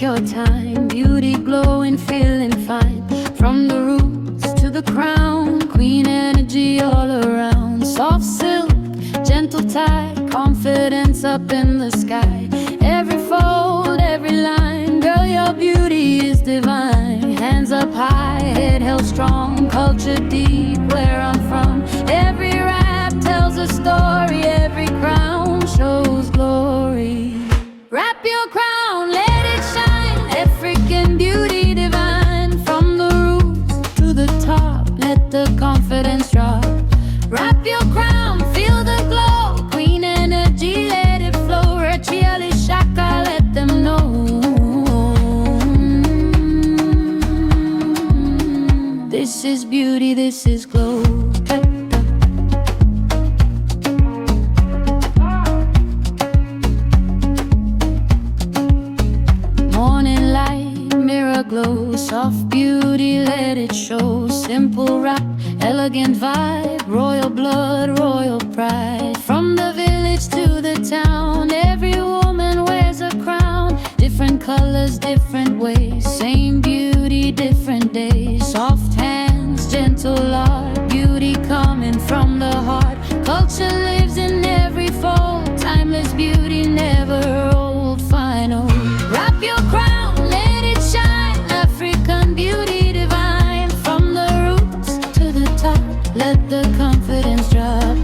your time. Beauty glowing, feeling fine. From the roots to the crown, queen energy all around. Soft silk, gentle tide, confidence up in the sky. Every fold, every line, girl, your beauty is divine. Hands up high, head held strong, culture deep where I'm from. Every rap tells a story, every crown shows glory. Wrap your crown, let it shine, African beauty divine. From the roots to the top, let the confidence drop. Wrap your crown, feel the glow, queen energy, let it flow. Gele shaka, let them know. This is beauty, this is glow. Morning light, mirror glow, soft beauty, let it show. Simple rap, elegant vibe, royal blood, royal pride. From the village to the town, every woman wears a crown. Different colors, different ways, same beauty, different days. Soft hands, gentle art, beauty coming from the heart. Culture lives in every fold, timeless beauty, never old. Final, wrap your crown, let it shine, African beauty divine. From the roots to the top, let the confidence drop.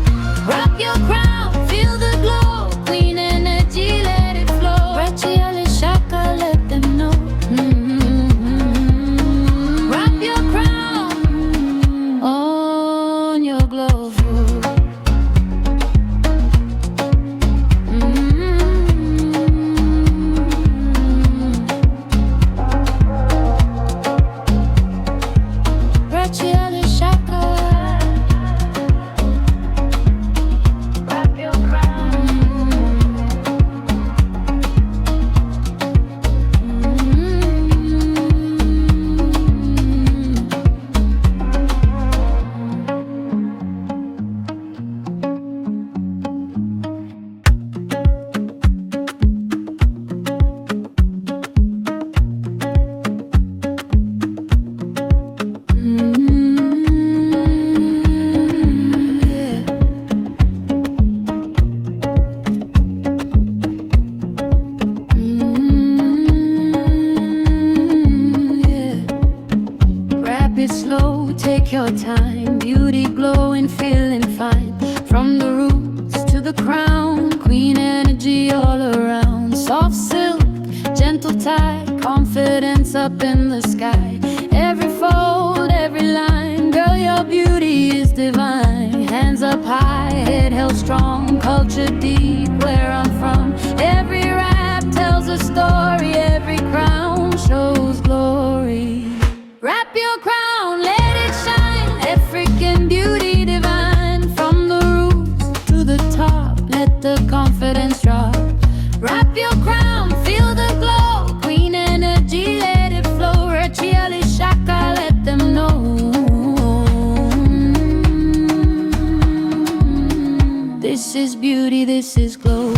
Wrap your crown, feel the glow, queen energy, let it flow. Gele shaka, let them know. Wrap your crown on your glow. Gele shaka. It slow, take your time. Beauty glowing, feeling fine. From the roots to the crown, queen energy all around. Soft silk, gentle tide, confidence up in the sky. Every fold, every line, girl, your beauty is divine. Hands up high, head held strong, culture deep where I'm from. Every rap tells a story, every crown shows glory. Wrap your crown, let it shine, African beauty divine. From the roots to the top, let the confidence drop. Wrap your crown, feel the glow, queen energy, let it flow. Gele shaka, let them know. This is beauty, this is glow.